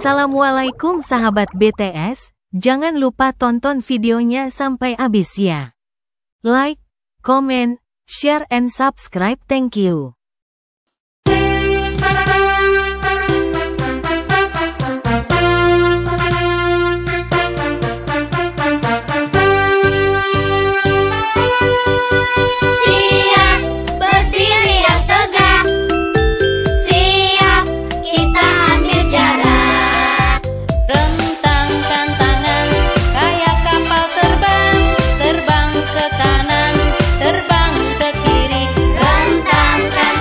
Assalamualaikum sahabat BTS, jangan lupa tonton videonya sampai habis ya. Like, comment, share and subscribe, thank you. Terbang ke kanan, terbang ke kiri, rentangkan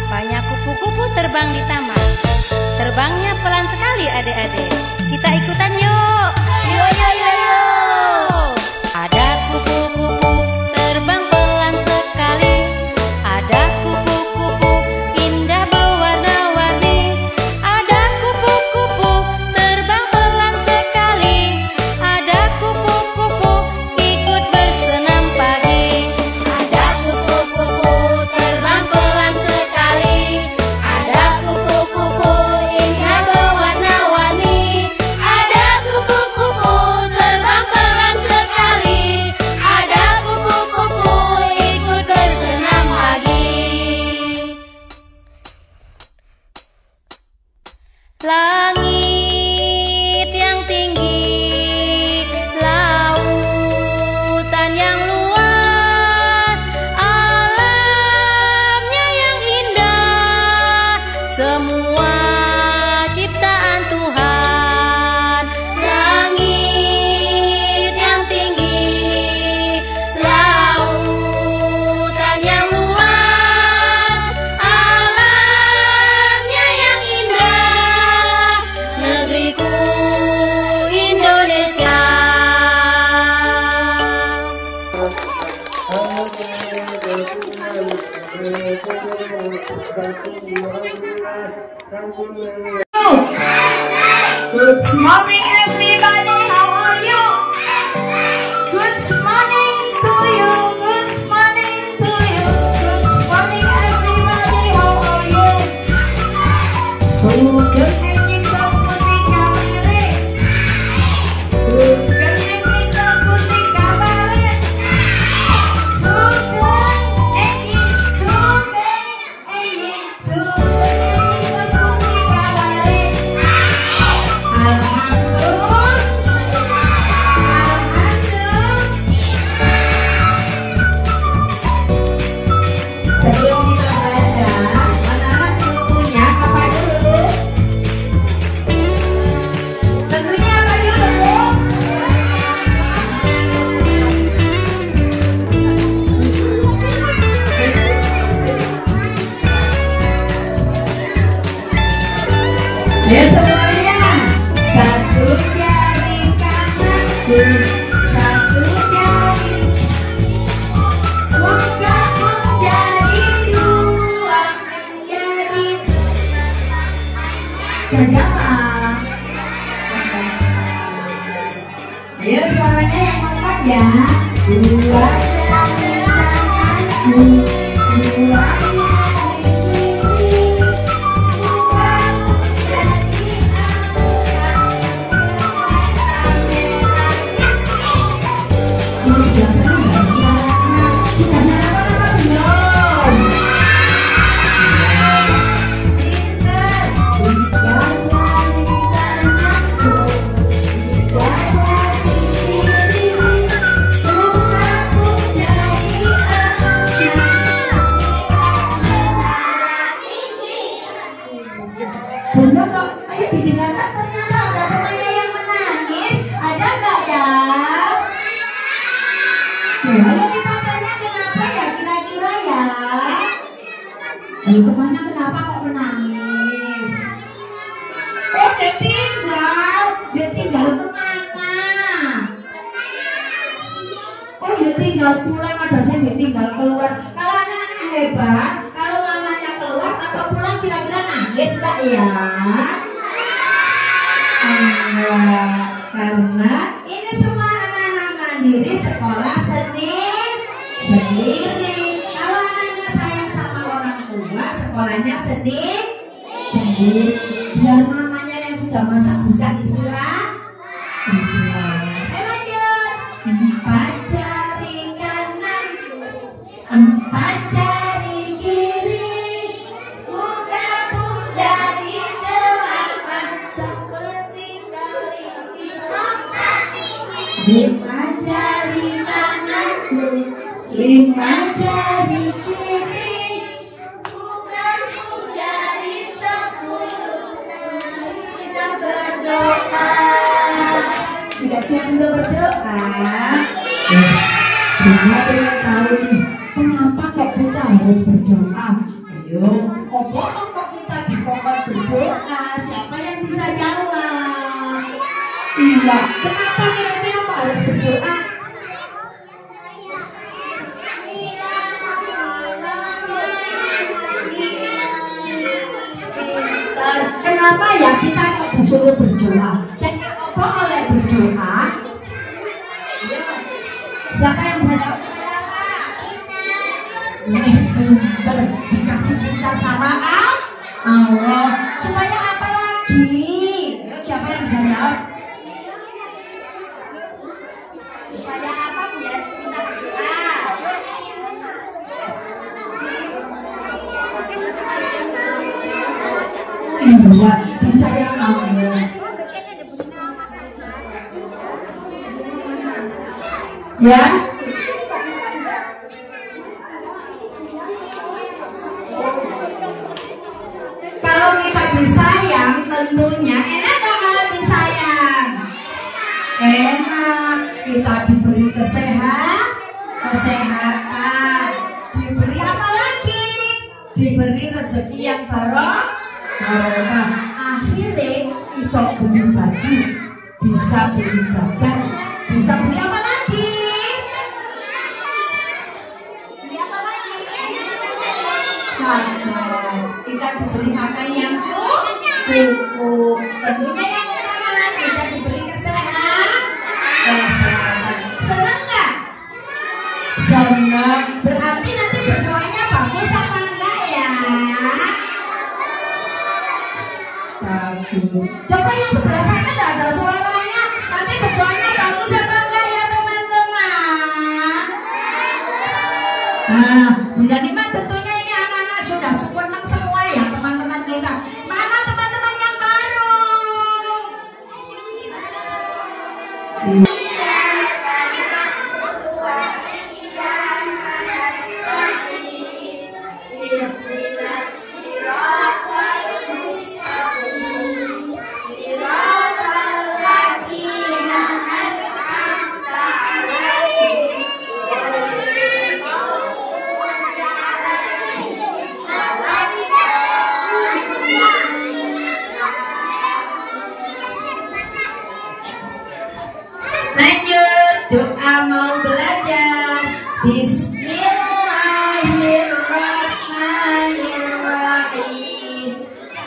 Banyak kupu-kupu terbang di taman. Terbangnya pelan sekali adik-adik. Kita ikutan yuk. Yuk, yuk, yuk, yuk. Ada kupu-kupu terbang pelan sekali. Ada kupu-kupu indah berwarna-warni. Ada kupu-kupu terbang pelan sekali. Ada kupu-kupu ikut bersenam pagi. Ada kupu-kupu terbang pelan sekali. Ada kupu-kupu indah berwarna-warni. Ada kupu-kupu terbang pelan sekali. Ada kupu-kupu ikut bersenam pagi. Langit yang tinggi, lautan yang luas, alamnya yang indah, semua ciptaan Tuhan. Langit yang tinggi, lautan yang luas, alamnya yang indah, negeriku Indonesia. Good morning everybody, how are you? Good morning to you, good morning to you. Good morning everybody, how are you? Sugeng enging putih kabare. Sugeng enging putih kabare. Sugeng enging putih kabare. Sebelum kita baca, anak-anak tentunya apa dulu? Tentunya apa dulu? Ya semuanya, satu jari kananku, satu jari bukaku jari dua jari. Kerjaan. Ayo suaranya yang kompak ya. Dua jari kananku, dua jari kiri, bukaku jari ini sudah sana nggak suaranya? Sudah sana apa belum? Pinter. Tiga jari kananku, tiga jari kiri, bukaku jari Bunda kok, ayo didengarkan ternyata ada temannya yang menangis. Ada nggak ya? Ayo kita tanya kenapa ya kira-kira ya? Ayo kemana kenapa kok menangis? Oh dia tinggal kemana? Oh dia tinggal pulang, ada saya dia tinggal keluar. Kalau anak-anak hebat, kalau mamanya keluar atau pulang kira-kira nangis enggak ya? Enggak, karena ini semua anak-anak mandiri sekolah sendiri. Kalau anak-anak sayang sama orang tua, sekolahnya sendiri. Biar mamanya yang sudah masak bisa istirahat. Ayo lanjut. Empat jari kanan, empat jari kiri, bukaku jari delapan seperti kelinci. Lima jari kananku, lima jari kiri, bukaku jari 10. Kita berdoa. Sudah siap untuk berdoa? Bunda pengen tahu nih, kenapa kok kita harus berdoa? Ayo, kok kita dikongkon berdoa? Siapa yang bisa jawab? Iya, kenapa kira-kira kok harus berdoa? Kenapa ya kita kok disuruh berdoa? Jadi apa oleh berdoa? Siapa yang bisa jawab? Pinter, dikasih kita sama Allah. Supaya apa lagi? Siapa yang bisa jawab? Supaya apa biar kita berdoa? Iya, disayang Allah. Ya. Kalau kita disayang, tentunya enak dong kalau disayang. Enak, kita diberi kesehatan, diberi apa lagi? Diberi rezeki yang barokah. Akhirnya bisa beli baju, bisa beli jajan, bisa beli apa lagi? Beli apa lagi? Jajan. Kita diberi makan yang cukup. Tentunya yang utama kita diberi kesehatan. Senang nggak? Senang. Berarti nanti berdoanya bagus apa enggak ya? Bagus. Coba yang sebelah sana enggak ada suaranya. Nanti berdoanya bagus apa enggak ya teman-teman? Nah, Bunda Nima tentunya ini anak-anak sudah sempurna semua ya teman-teman kita. Mana teman-teman yang baru? Doa mau belajar. Bismillahirrahmanirrahim.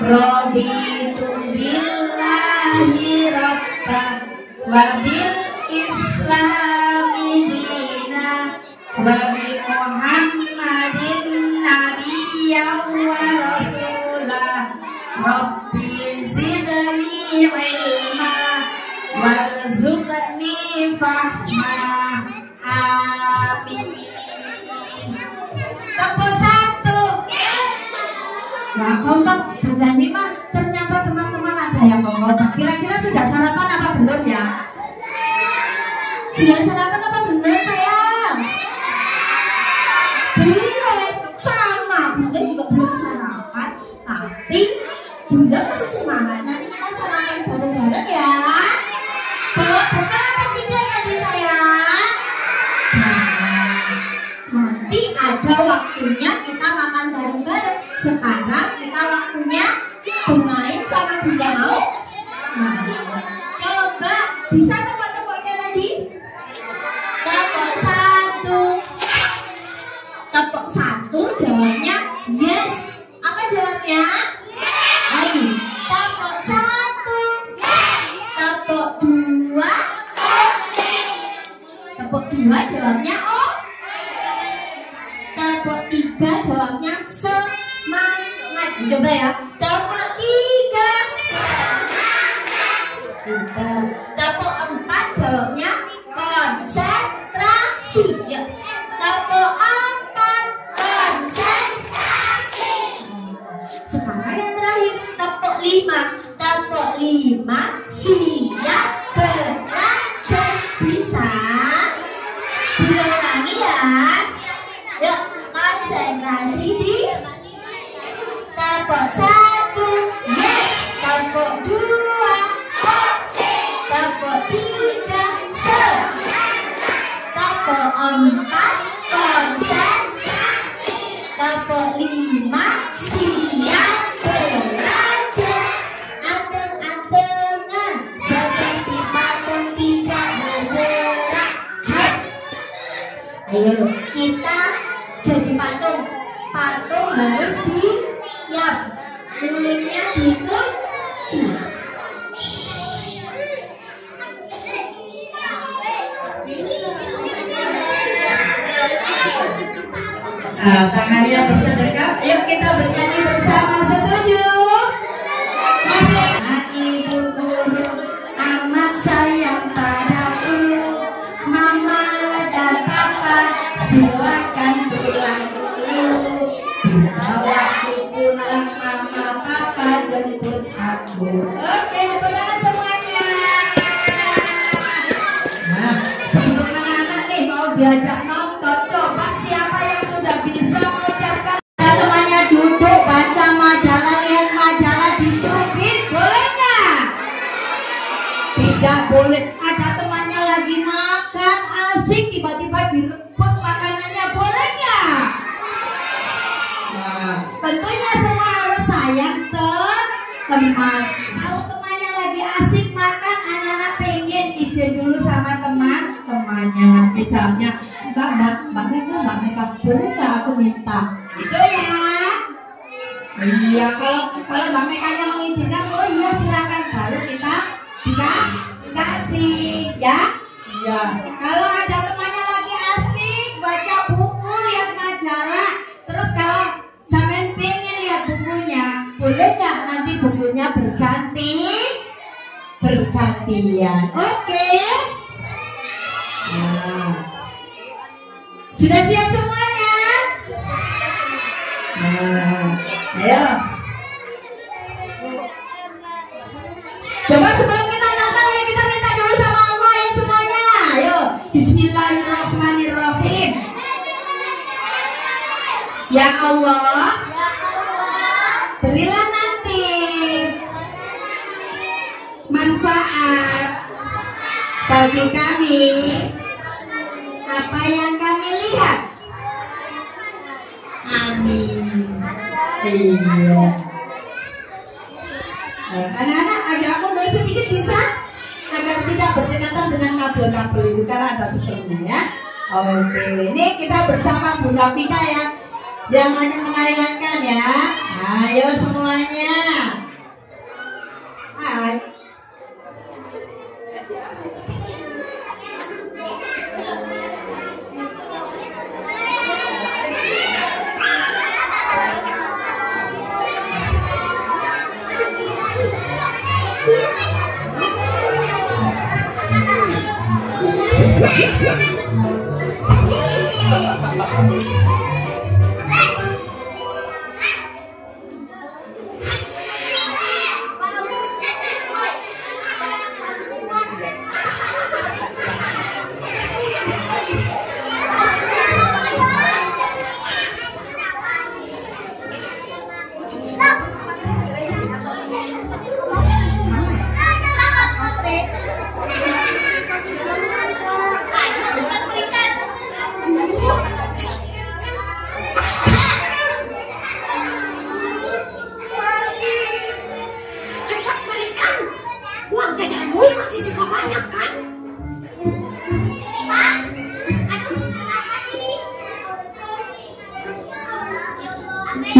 Raditu billahi rabban wa bil islami dina wa bi Muhammadin nabiyyan wa rasulah. Rabbi zidni ilma warzuqni fahma. Amin. Tepuk satu. Nah, kompak Bunda Nima, ternyata teman-teman ada yang kompak. Kira-kira sudah sarapan apa belum ya? Sudah sarapan apa belum sayang? Belum. Sama, Bunda juga belum sarapan. Tapi Bunda masih semangat. Nanti kita sarapan bareng-bareng ya. Bukan apa tidak tadi sayang? Nanti ada waktunya kita makan bareng-bareng. Sekarang kita waktunya bermain sama Bunda mau? Nah, coba bisa tepuk-tepuknya tadi? Tepuk satu. Tepuk satu jawabnya yes. Apa jawabnya? Ayo. Tepuk satu. Tepuk dua. Tepuk dua jawabnya oh. Tepuk tiga jawabnya semangat. Coba ya. Tepuk tiga. Tepuk empat jawabnya konsentrasi. Ya. Tepuk empat konsentrasi. Sekarang yang terakhir tepuk lima. Tepuk lima siap belajar. Bisa? Diulangi ya. Yuk konsentrasi di tepuk satu yes. Tepuk dua tepuk tiga tepuk empat konsen. Tepuk lima siap Ayo, kita jadi patung. Patung harus diam. Mulutnya dikunci. Tangannya bersedekap. Ayo kita bernyanyi bersama. Setuju? Ibu guru amat sayang padaku. Mama dan papa silakan pulang dulu. Bawa aku pulang, mama papa jemput aku. Oke, tepuk tangan semuanya. Nah, sebelum anak-anak nih mau diajak nonton, coba siapa yang sudah bisa mengucapkan temannya duduk baca majalah, lihat majalah, dicubit, boleh nggak? Tidak boleh. Ada temannya lagi makan asik, tiba-tiba direbut makanannya, boleh nggak? Nah, tentunya semua harus sayang teman. Kalau temannya lagi asik makan, anak-anak pengen izin dulu sama teman-temannya. Misalnya, Mbak Meka, boleh nggak aku minta? Itu ya. Iya, kalau Mbak Mekanya mengizinkan, oh iya silakan, baru kita dikasih, ya. Iya. Kalau ada temannya lagi asik baca buku, lihat majalah, terus kalau sampean pengen lihat bukunya, boleh nggak nanti bukunya bergantian? Oke. Nah. Sudah siap semuanya? Nah, ayo. Coba sebelum kita nonton, ayo kita minta dulu sama Allah ya semuanya. Ayo, Bismillahirrahmanirrahim. Ya Allah, berilah nanti manfaat bagi kami apa yang kami lihat. Amin. Iya. Anak-anak agak mundur sedikit bisa, agar tidak berdekatan dengan kabel-kabel itu karena ada sistemnya ya. Oke, ini kita bersama Bunda Vika ya, yang hanya menayangkan ya. Ayo semuanya. Hai.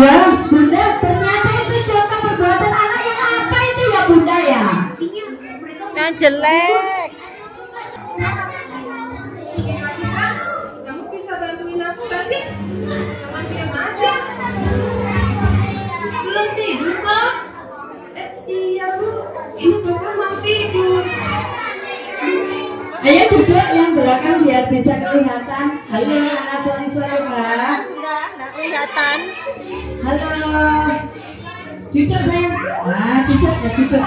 Ya, Bunda, ternyata itu contoh perbuatan anak yang apa itu ya Bunda ya? Yang jelek. Kamu bisa bantuin aku gak sih? Jangan diam aja. Belum tidur, Pak? Iya, Bu. Ini Bapak mau tidur. Ayo duduk yang belakang biar bisa kelihatan. Halo anak sore-sore Pak. Nggak kelihatan. Halo. Duduk sayang. Nah, duduk ya duduk.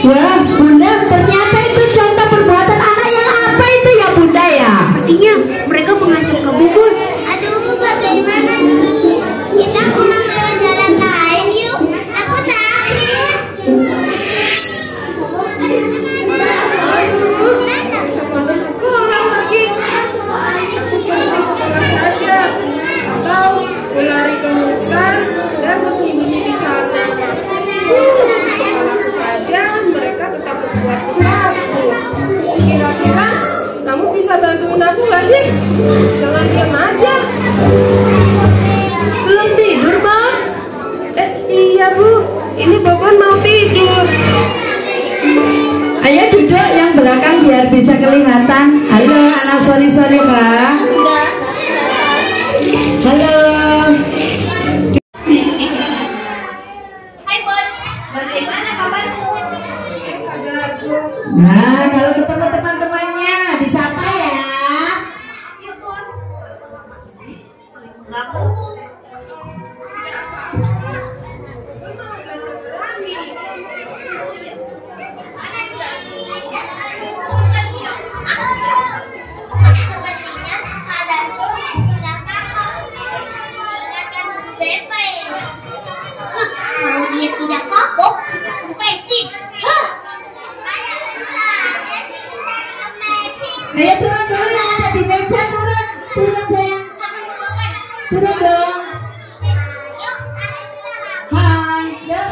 Wah, Bunda, ternyata itu contoh perbuatan anak yang apa itu ya Bunda ya? Artinya mereka mengancam ke buku. Aduh, bagaimana nih? Kita pulang jalan-jalan lain yuk. Aku takut. Orang lagi. Saja. belakang biar bisa kelihatan. Halo anak sore-sore kak. Halo. Hai Bon, bagaimana kabarmu? Nah, kalau ketemu teman-temannya disapa ya. Ya Bon. Kamu? Kalau dia tidak kapok, kemesin. Ayo turun dulu yang ada di meja, turun sayang, turun dong. Hai, yuk.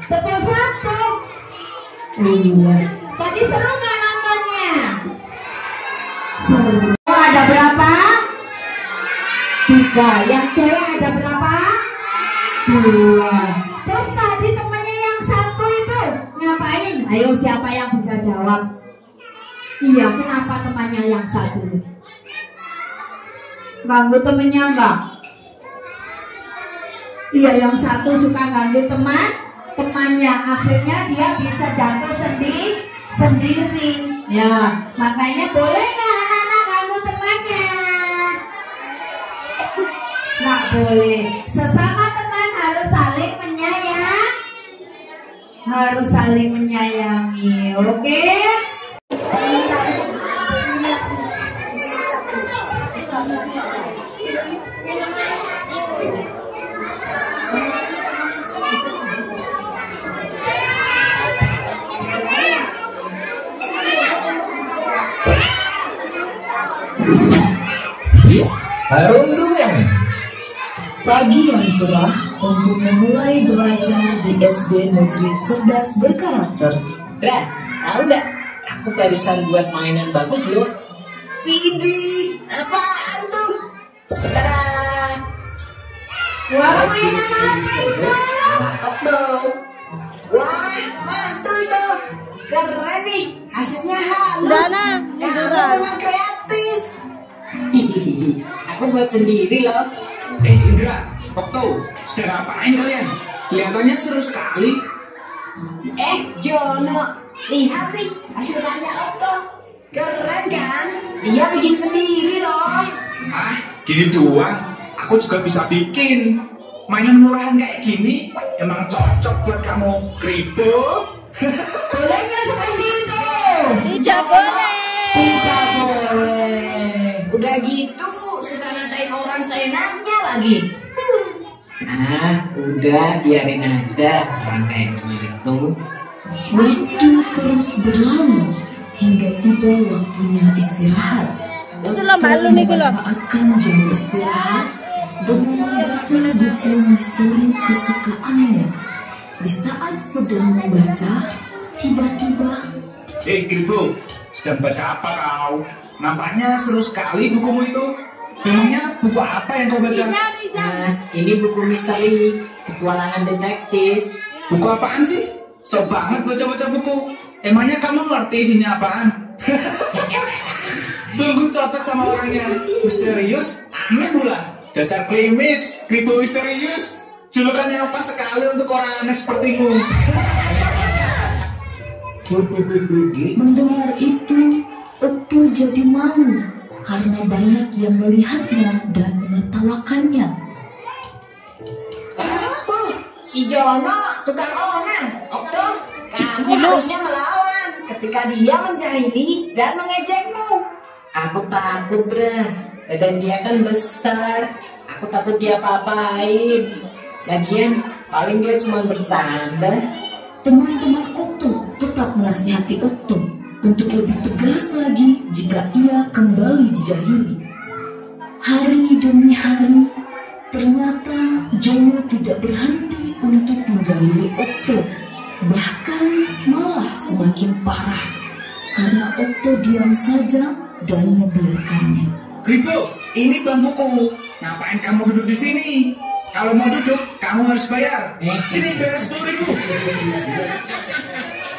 Tepuk satu. Tadi seru nggak nontonnya? Seru. Ada berapa? 3. Yang cewek ada berapa? 2. Terus tadi temannya yang satu itu ngapain? Ayo siapa yang bisa jawab? Iya, kenapa temannya yang satu? Ganggu temennya enggak? Iya, yang satu suka ganggu temannya, akhirnya dia bisa jatuh sendiri. Ya, makanya boleh nggak anak-anak ganggu temannya? Nggak boleh. Sesama teman harus saling menyayangi, oke? Harum Durian. Pagi yang cerah untuk memulai belajar di SD Negeri Cerdas Berkarakter. Dah, tahu nggak? Aku barusan buat mainan bagus loh. Widih, apaan tuh? Tada! Wah, mainan apa itu? Tuh. Wah, mantul itu. Keren nih, hasilnya halus. Dana, Kamu memang kreatif. Hihihi, aku buat sendiri loh. Indra, Okto, sedang ngapain kalian? Kelihatannya seru sekali. Jono, lihat nih hasil karya Okto. Keren kan? Dia bikin sendiri loh. Ah, gini doang. Aku juga bisa bikin. Mainan murahan kayak gini emang cocok buat kamu. Kribo. Boleh nggak seperti itu? Tidak boleh. Tidak boleh. Udah gitu, suka ngatain orang seenaknya lagi. Udah biarin aja orang kayak gitu. Waktu terus berlalu hingga tiba waktunya istirahat. Itu loh malu nih loh. Memanfaatkan jam istirahat dengan membaca buku misteri kesukaannya. Di saat sedang membaca, tiba-tiba Kribo, sedang baca apa kau? Nampaknya seru sekali bukumu itu. Memangnya buku apa yang kau baca? Nah, ini buku misteri, petualangan detektif. Buku apaan sih? Sok banget baca-baca buku. Emangnya kamu ngerti isinya apaan? Sungguh cocok sama orangnya. Misterius, aneh pula. Dasar klimis, Kribo misterius. Julukannya pas sekali untuk orang aneh sepertimu. mendengar itu, Okto jadi malu karena banyak yang melihatnya dan menertawakannya. Si Jono tukang onan. Okto, kamu harusnya melawan ketika dia menjahili dan mengejekmu. Aku takut, Bra. Badan dia kan besar. Aku takut dia apa-apain. Lagian, paling dia cuma bercanda. Teman-teman Okto tetap menasihati Okto untuk lebih tegas lagi jika ia kembali dijahili. Hari demi hari, ternyata Jono tidak berhenti untuk menjahili Okto. Bahkan malah semakin parah karena Okto diam saja dan membiarkannya. Kripo, ini bangkuku. Ngapain kamu duduk di sini? Kalau mau duduk, kamu harus bayar. Sini bayar 10.000.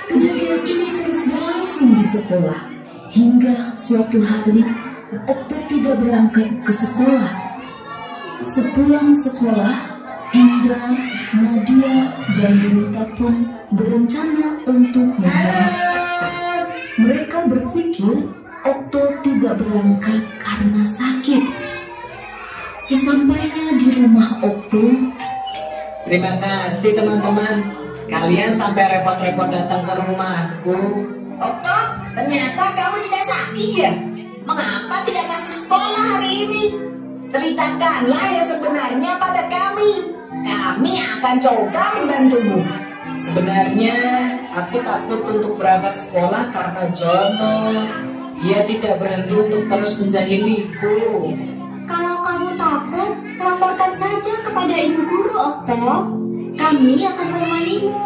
Kejadian ini terus berlangsung di sekolah hingga suatu hari Okto tidak berangkat ke sekolah. Sepulang sekolah, Indra, Nadia, dan Dunita pun berencana untuk menjemput Okto. Mereka berpikir Okto tidak berangkat karena sakit. Sesampainya di rumah Okto, Terima kasih teman-teman. Kalian sampai repot-repot datang ke rumahku. Okto, ternyata kamu tidak sakit ya? Mengapa tidak masuk sekolah hari ini? Ceritakanlah yang sebenarnya pada kami. Kami akan coba membantumu. Sebenarnya aku takut untuk berangkat sekolah karena Jono. Ia tidak berhenti untuk terus menjahiliku. Kalau kamu takut, laporkan saja kepada ibu guru, Okto. Kami akan menemanimu.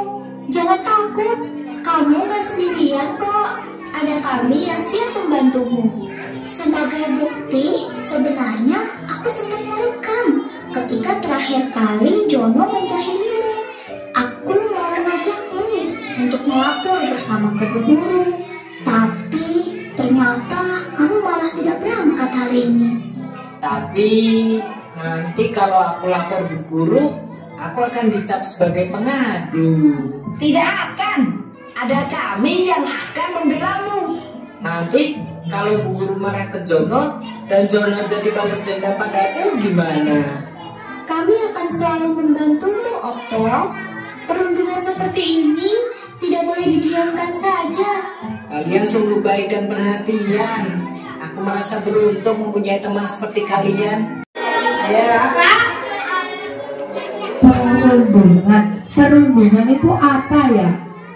Jangan takut, kamu gak sendirian kok. Ada kami yang siap membantumu. Sebagai bukti, sebenarnya aku sempat merekam ketika terakhir kali Jono menjahilimu. Aku mau mengajakmu untuk melapor bersama ke guru. Tapi ternyata kamu malah tidak berangkat hari ini. Tapi nanti kalau aku lapor bu guru, aku akan dicap sebagai pengadu. Tidak akan. Ada kami yang akan membelamu. Nanti kalau bu guru marah ke Jono dan Jono jadi balas dendam padaku gimana? Kami akan selalu membantumu, Okto. Perundungan seperti ini tidak boleh didiamkan saja. Kalian sungguh baik dan perhatian. Aku merasa beruntung mempunyai teman seperti kalian. Ya, Kak? Perundungan itu apa ya?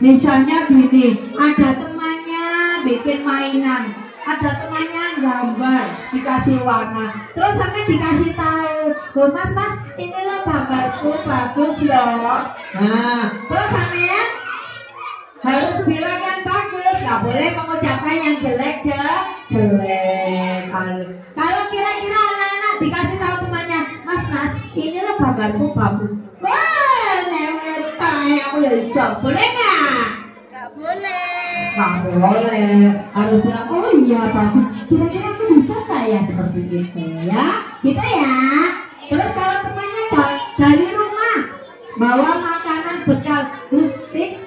Misalnya gini, ada temannya bikin mainan, ada temannya gambar, dikasih warna, terus sampai dikasih tahu, loh mas, ini loh gambarku bagus loh. Nah, terus sampai harus bilang yang bagus, nggak boleh mengucapkan yang jelek. Kalau kira-kira anak-anak dikasih tahu temannya, mas, ini loh gambarku bagus. Wah, aku bisa, boleh nggak? Nggak boleh. Nggak boleh, harus bilang, oh iya bagus. Kira-kira aku bisa nggak ya seperti itu ya? Gitu ya. Terus kalau temannya dari rumah bawa makanan bekal,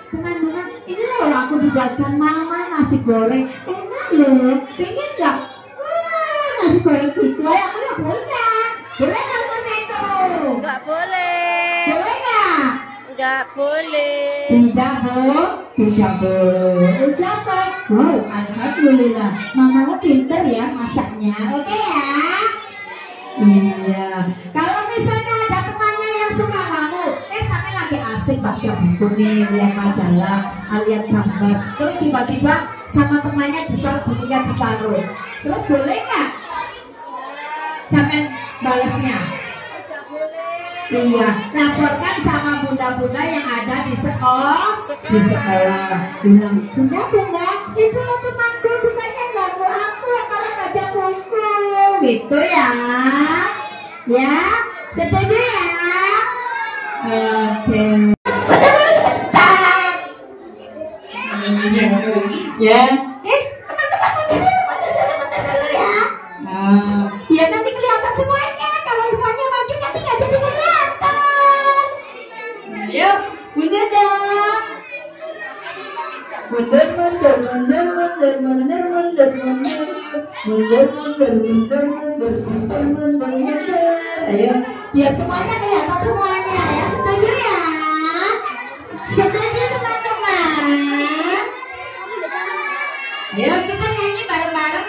teman-teman, ini loh aku dibuatkan mama nasi goreng, enak loh, pengen nggak? Wah, nasi goreng gitu ya, aku nggak boleh. Boleh nggak seperti itu? Nggak boleh. Boleh nggak? Nggak boleh. Tidak boleh. Ucapan, wow, alhamdulillah, mamamu pinter ya masaknya, oke ya? Iya. Kalau misalnya ada temannya yang suka kamu, sampai lagi asik baca buku nih, lihat majalah, lihat gambar, terus tiba-tiba sama temannya disuruh bukunya ditaruh, terus boleh nggak? Sampai balasnya? Iya, laporkan sama bunda-bunda yang ada di sekolah. Bilang, bunda, itu loh temanku sukanya ganggu aku kalau baca buku. Gitu ya. Ya, setuju ya? Oke. Bentar. Ya. Teman-teman dulu ya. Ya nanti kelihatan semuanya. Kalau semuanya maju nanti nggak jadi kelihatan. Ayo, mundur dong. Mundur. Ayo, biar semuanya kelihatan semuanya ya. Setuju ya? Setuju teman-teman? Ayo kita nyanyi bareng-bareng.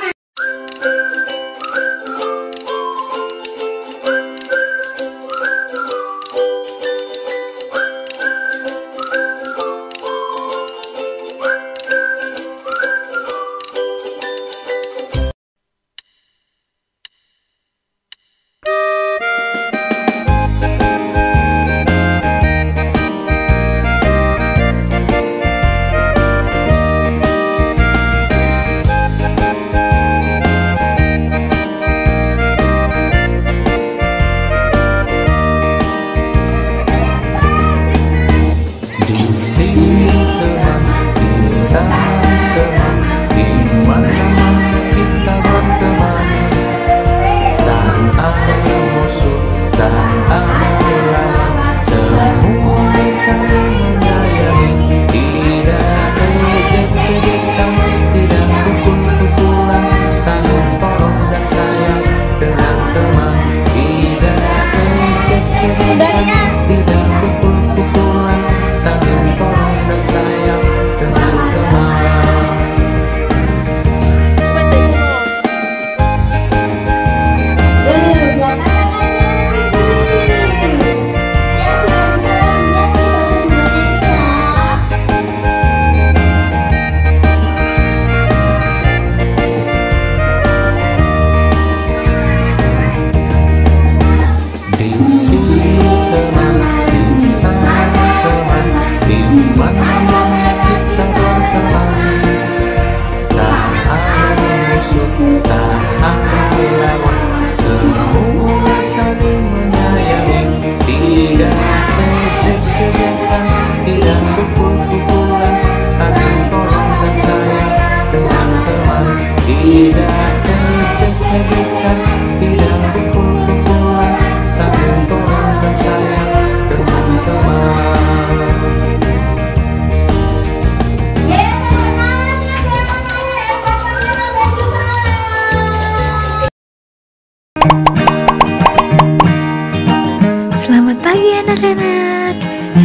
Selamat pagi anak-anak.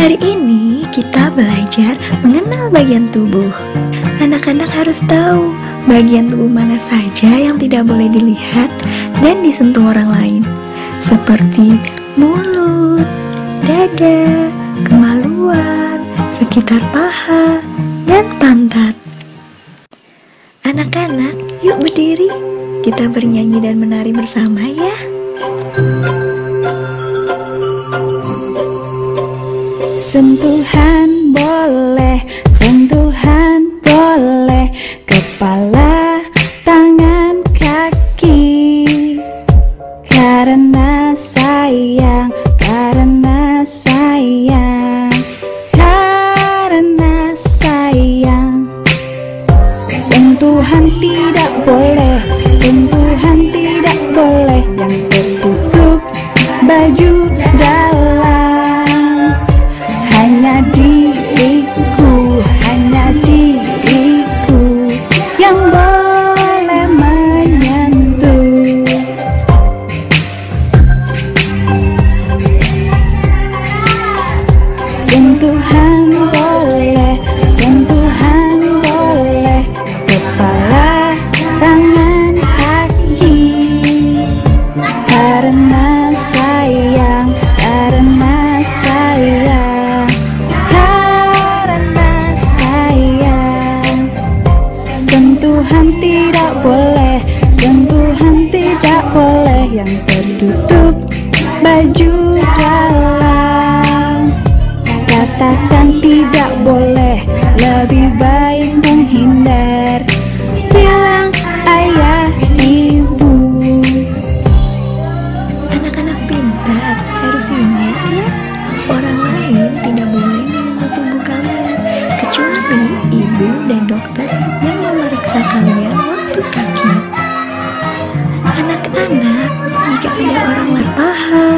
Hari ini kita belajar mengenal bagian tubuh. Anak-anak harus tahu bagian tubuh mana saja yang tidak boleh dilihat dan disentuh orang lain, seperti mulut, dada, kemaluan, sekitar paha, dan pantat. Anak-anak, yuk berdiri. Kita bernyanyi dan menari bersama ya. Sentuhan boleh, sentuhan boleh, kepala, tangan, kaki. Karena sayang, karena sayang, karena sayang. Sentuhan tidak boleh, sentuhan tidak boleh yang tertutup baju dalam. Hanya diriku yang boleh menyentuh. Sentuhan boleh, sentuhan boleh, kepala, tangan, kaki. Karena sayang, karena sayang, karena sayang. Sentuhan tidak boleh, sentuhan tidak boleh yang tertutup baju dalam. Katakan tidak boleh, lebih baik menghindar. Bilang ayah, ibu. Anak-anak pintar harus ingat ya, orang lain tidak boleh menyentuh tubuh kalian kecuali ibu dan dokter yang memeriksa kalian waktu sakit. Anak-anak, jika ada orang lihat paha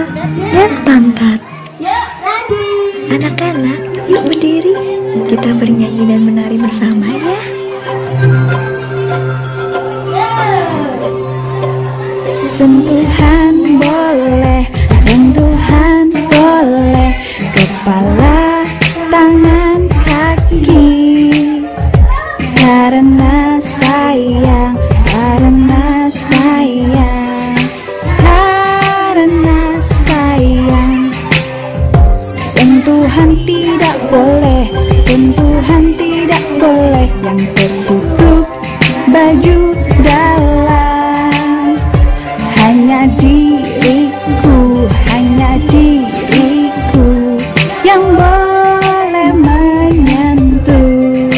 dan pantat. Anak-anak, yuk berdiri. Kita bernyanyi dan menari bersama ya. Sentuhan boleh, sentuhan boleh, kepala, tangan, kaki. Karena sayang, karena sayang, karena sayang. Sentuhan tidak boleh, sentuhan tidak boleh yang tertutup baju dalam. Hanya diriku yang boleh menyentuh.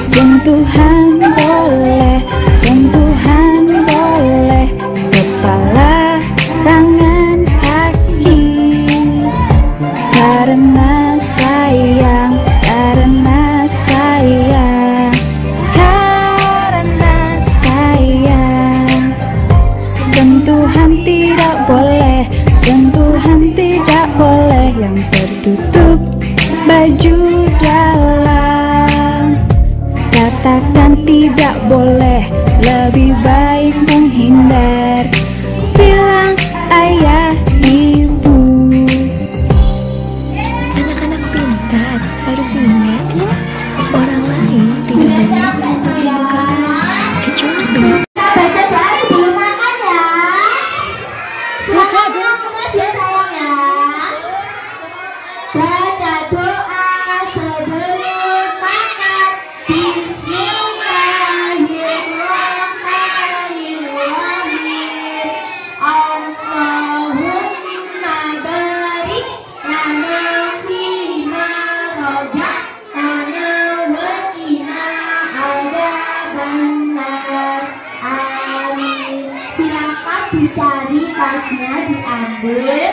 Sentuhan boleh, sentuhan boleh, kepala, tangan, kaki. Karena sayang, karena sayang, karena sayang. Sentuhan tidak boleh, sentuhan tidak boleh yang tertutup baju dalam. Katakan tidak boleh, lebih baik menghindar. Bilang ayah, ibu. Anak-anak pintar harus ingat ya, orang lain tidak boleh menyentuh tubuh kalian kecuali Baca baik belum makan ya. Semangat kemas ya sayang ya. Baca doa sebelum makan. Bismillahirrahmanirrahim. Allahumma barik lana fima razaqtana wa qina adzabannar. Amin. Silakan dicari tasnya, diambil.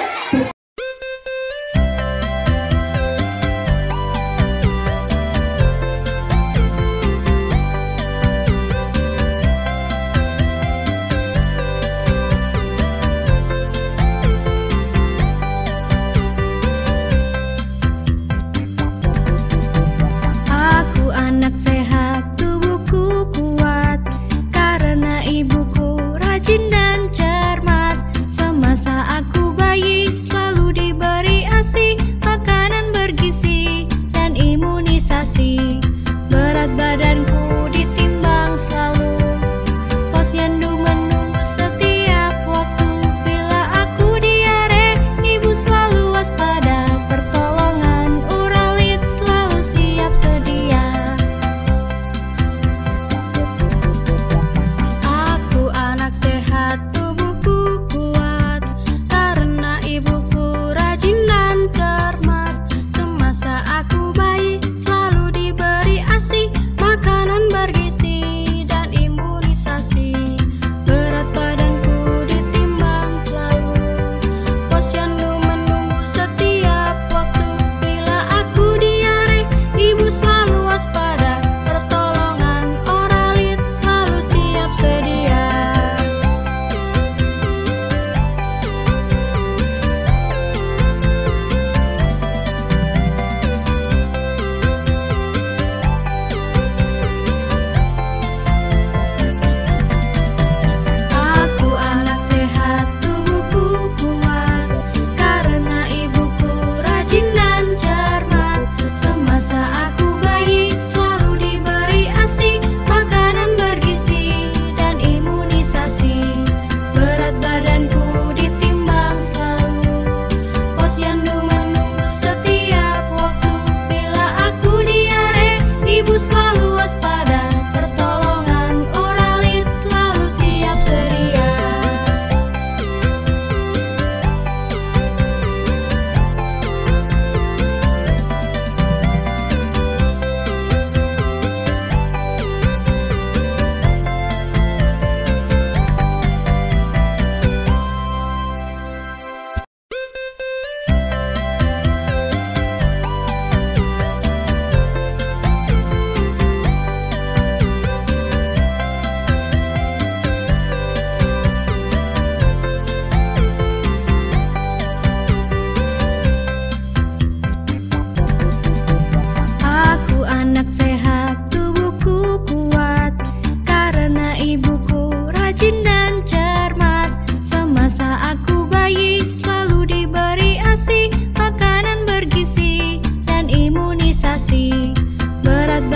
Aku anak sehat, tubuhku kuat, karena ibuku rajin dan cermat. Semasa aku bayi,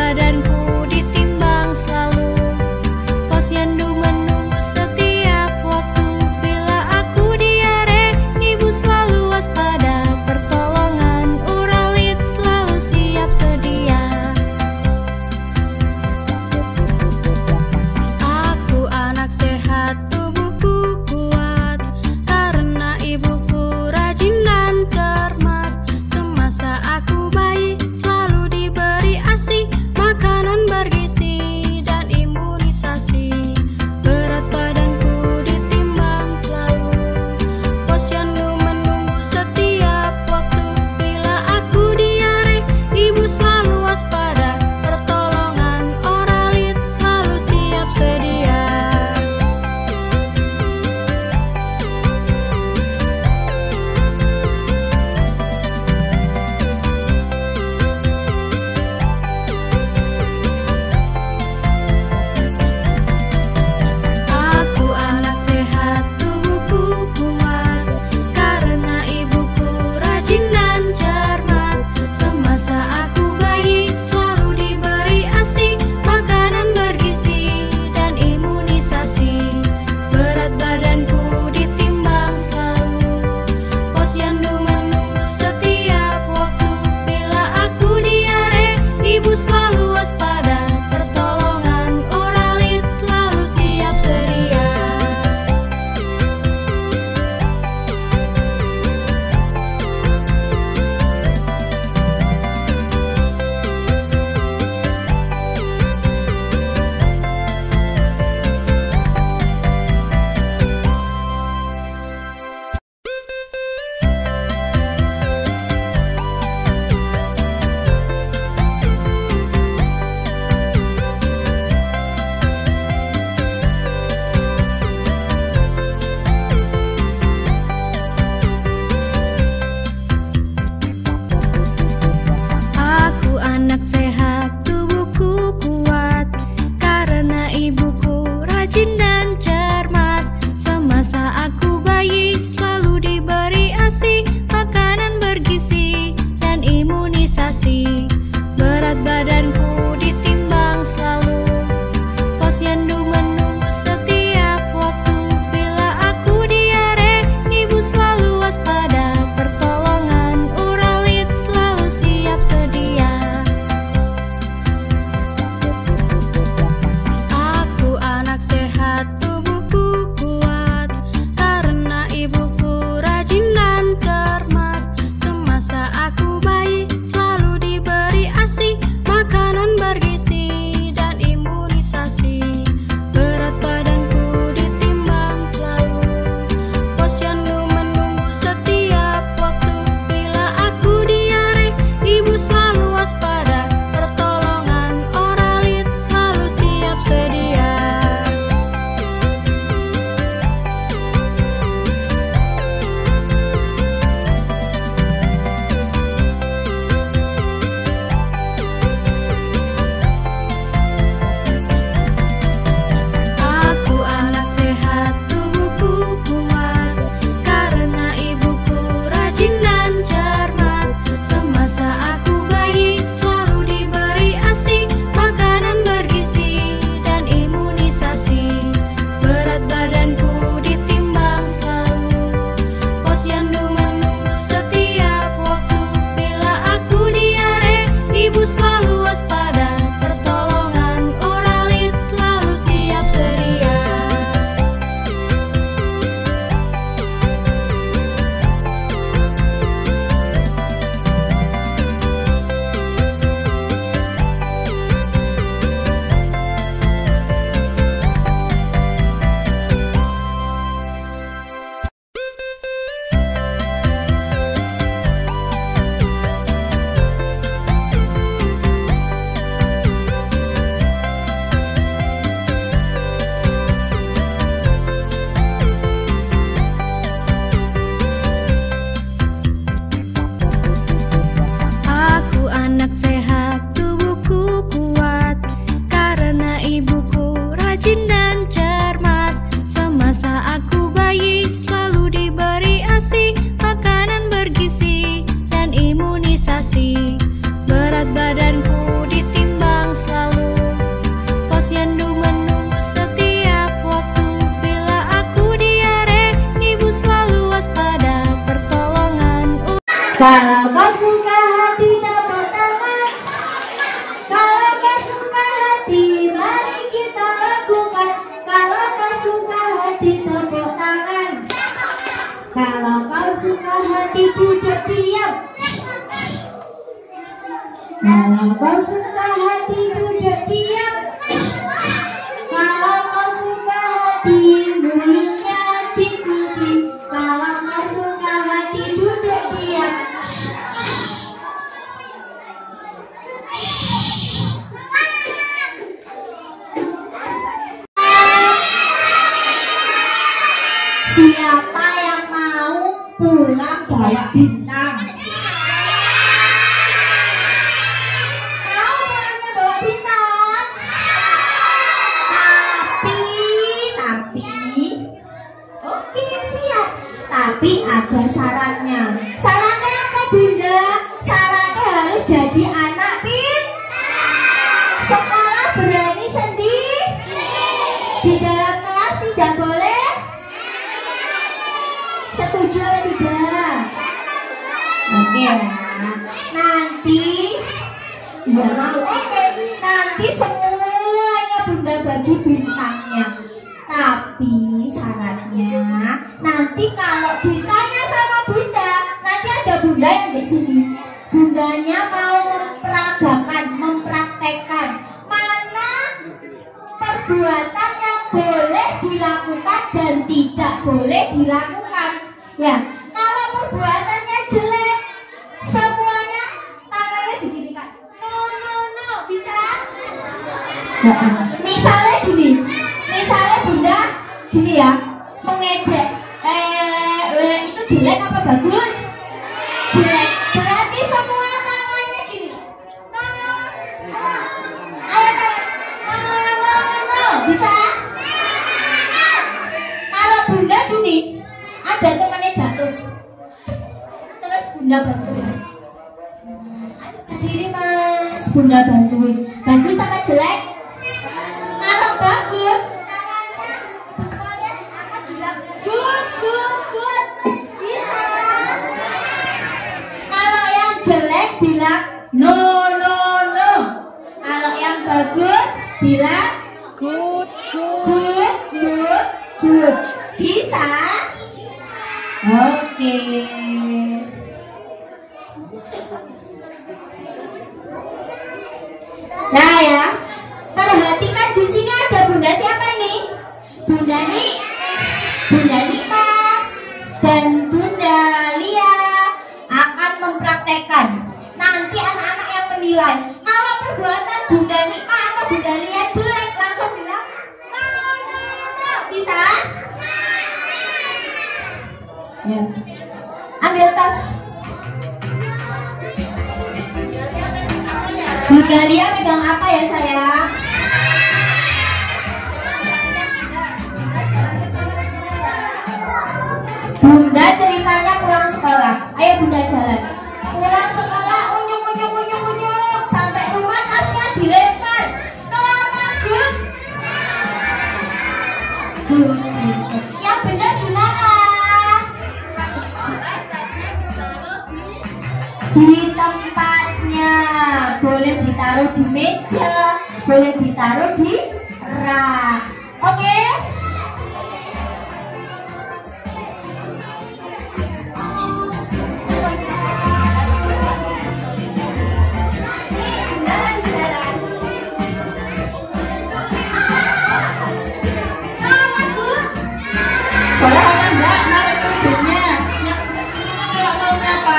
badanku ditimbang selalu. Posyandu menunggu setiap waktu. Bila aku diare, ibu selalu waspada. Pertolongan Uralit selalu siap sedia. Aku anak sehat, tubuhku kuat, karena ibuku rajin dan cermat. Semasa aku bayi selalu diberi ASI, makanan bergizi dan imunisasi. Berat badanku ditimbang selalu. Posyandu menunggu setiap waktu. Bila aku diare, ibu selalu waspada. Pertolongan Uralit selalu siap sedia. Aku anak sehat, tubuhku kuat, karena ibuku rajin dan cermat. Semasa aku bayi selalu diberi ASI, makanan bergizi dan imunisasi. Berat badanku ditimbang selalu. Posyandu menunggu setiap waktu. Bila aku diare, ibu selalu waspada. Pertolongan Uralit selalu siap sedia. Aku anak sehat, tubuhku kuat, karena ibuku rajin dan cermat. Semasa aku bayi selalu diberi ASI, makanan bergizi dan imunisasi. Berat badanku ditimbang selalu. Posyandu menunggu setiap waktu. Bila aku diare, ibu selalu waspada. Pertolongan Uralit selalu siap sedia. Aku anak sehat, tubuhku kuat, karena ibuku rajin dan cermat. Semasa aku bayi selalu diberi ASI, makanan Kalau kau suka hati tepuk tangan. Kalau kau suka hati mari kita lakukan. Kalau kau suka hati tepuk tangan. Kalau kau suka hati duduk diam. Kalau kau suka hati duduk diam. Kalau kau suka hati mulutnya dikunci. Kalau kau suka hati duduk diam. Siapa yang mau pulang bawa bintang? Mau pulangnya bawa bintang? Oke siap. Tapi ada syaratnya. Syaratnya apa Bunda? Syaratnya harus jadi anak pintar. Sekolah berani sendiri. Di dalam kelas tidak boleh. Setuju atau tidak? Oke ya. Nanti ya mau. Oke. Nanti semuanya Bunda bagi bintangnya. Tapi syaratnya nanti kalau ditanya sama Bunda, nanti ada Bunda yang di sini. Bundanya mau mempraktekkan mana perbuatan yang boleh dilakukan dan tidak boleh dilakukan. Ya, kalau perbuatannya jelek, semuanya tangannya diginikan. No, bisa? Misalnya gini. Misalnya Bunda gini ya, mengejek itu jelek apa bagus? Jelek. Berarti semua tangannya gini. Ayo no. Bisa? Kalau Bunda gini, ada temannya jatuh, terus Bunda bantuin. Berdiri Mas, Bunda bantuin. Bagus apa jelek? Kalau bagus, good. Bisa. Kalau yang jelek bilang no. Kalau yang bagus bilang good. Bisa? Oke. Nah ya, perhatikan di sini ada Bunda siapa ini? Bunda Nima dan Bunda Lia akan mempraktekkan. Nanti anak-anak yang menilai. Kalau perbuatan Bunda Nima atau Bunda Lia jelek, langsung bilang no. Bisa? Ya. Ambil tas. Bunda Lia pegang apa ya sayang? Bunda ceritanya pulang sekolah. Ayo Bunda jalan. Pulang sekolah unyuk sampai rumah tasnya dilempar. Selamat good. Yang benar gimana? Di tempatnya. Boleh ditaruh di meja, boleh ditaruh di rak. Oke? Boleh apa enggak? Narik kerudungnya. Yang maunya apa?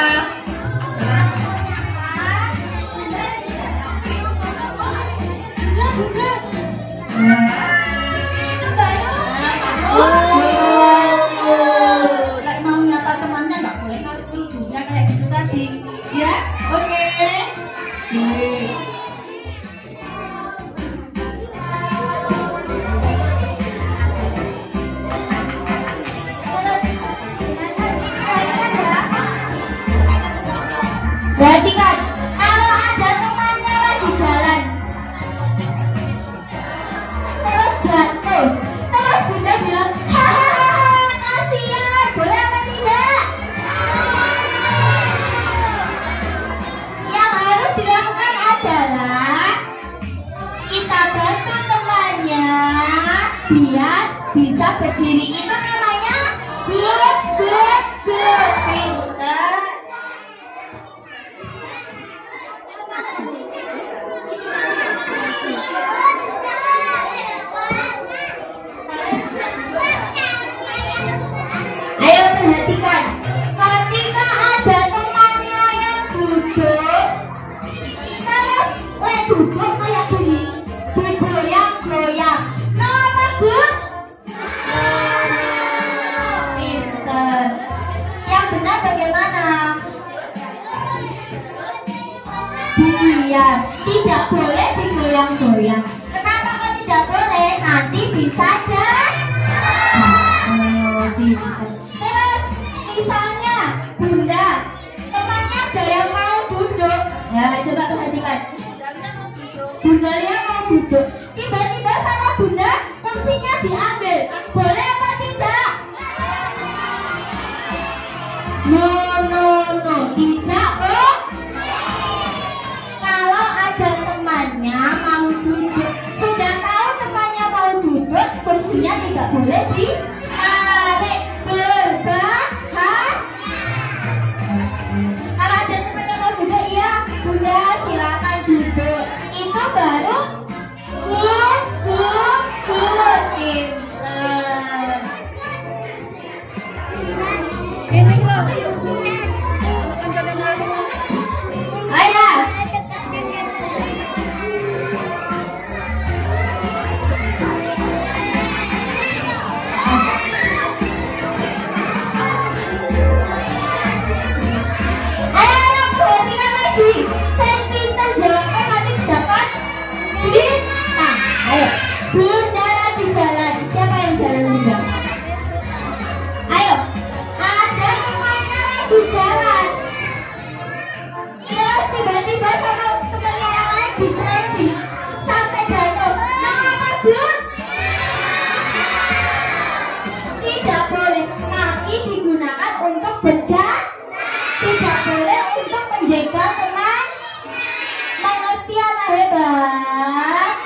Lek mau nyapa temannya nggak boleh narik kerudungnya kayak gitu tadi, ya? Oke. Perhatikan, kalau ada temannya lagi jalan, terus jatuh, terus Bunda bilang, hahaha, kasihan, boleh apa tidak? biar bisa berdiri. Itu namanya good. Pinter. Ayo perhatikan, ketika ada temannya yang duduk, terus duduk kayak gini, digoyang-goyang. Nama good? Pinter. Yang benar bagaimana? Diam. Tidak boleh digoyang-goyang. Kenapa kok tidak boleh? Nanti bisa Terus misalnya bunda, temannya ada yang mau duduk. Ya coba perhatikan. Bunda yang mau duduk, tiba-tiba sama bunda kursinya diambil. Boleh apa tidak? No, tidak. Kalau ada temannya mau duduk, sudah tahu temannya mau duduk, kursinya tidak boleh ditarik. Berbahaya. Kalau ada temannya mau duduk, iya bunda silakan duduk. Itu baru good. Pinter. Ayo. Perhatikan lagi. Saya pintar jawabnya nanti dapat bintang. Ayo, bunda lagi jalan. Siapa yang jalan bunda? Ayo, ada temannya lagi jalan. Terus tiba-tiba sama temannya yang lain diselipin sampai jatuh. Nama good? Tidak boleh. Kaki digunakan untuk berjalan. Tidak boleh untuk menjegal teman. Mengerti anak hebat?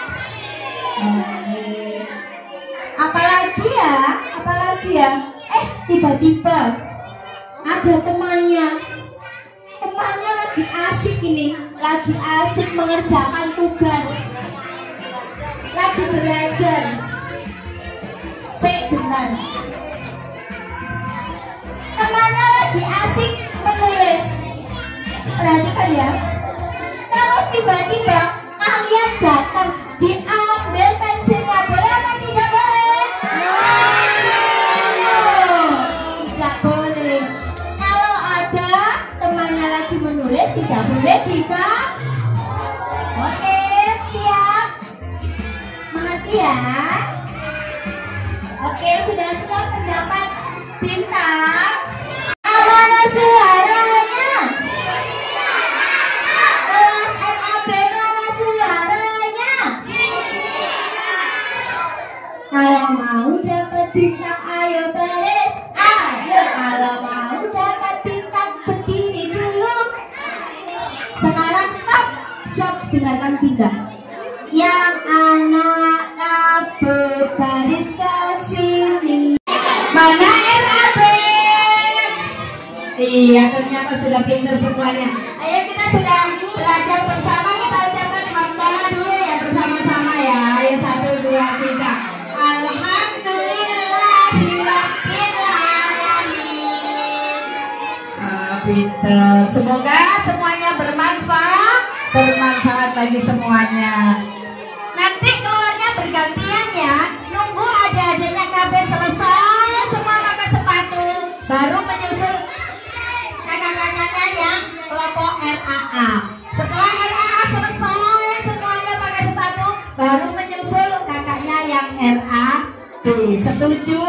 Apalagi ya? Tiba-tiba ada temannya lagi asik ini, lagi asik mengerjakan tugas, lagi belajar. Benar. Temannya lagi asik menulis. Perhatikan ya. Terus tiba-tiba kalian datang, diambil pensilnya. Boleh apa tidak boleh? Tidak boleh. Kalau ada temannya lagi menulis, tidak boleh digang. Oke, siap. Mengerti ya? Oke, sudah siap mendapat bintang. Mana suaranya? Kelas MAB mana suaranya? Kalau mau dapat bintang, ayo baris. Ayo, kalau mau dapat bintang, berdiri dulu. Sekarang stop, dengarkan bintang. Yang anak berbaris ke sini. Mana RAB? Iya, ternyata sudah pintar semuanya. Ayo kita sudah belajar bersama. Kita ucapkan hamdalah dulu ya bersama-sama ya. Ayo 1, 2, 3. Alhamdulillahirabbil alamin. Pintar. Semoga semuanya bermanfaat bagi semuanya. Nanti keluarnya bergantian ya. Nunggu adik-adiknya KB selesai semua pakai sepatu, baru menyusul kakak-kakaknya yang kelompok RAA. Setelah RAA selesai semuanya pakai sepatu, baru menyusul kakaknya yang RAB. Setuju?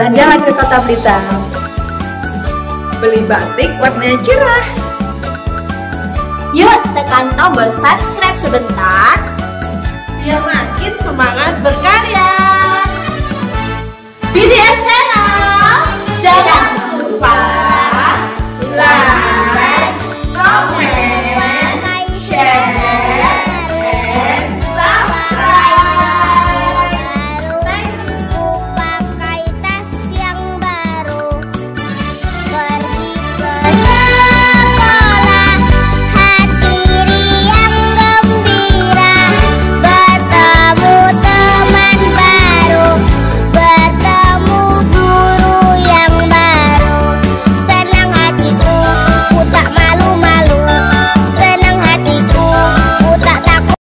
jalan-jalan ke Kota Blitar. Beli batik warnanya cerah. Yuk tekan tombol subscribe sebentar Biar makin semangat berkarya. BDSC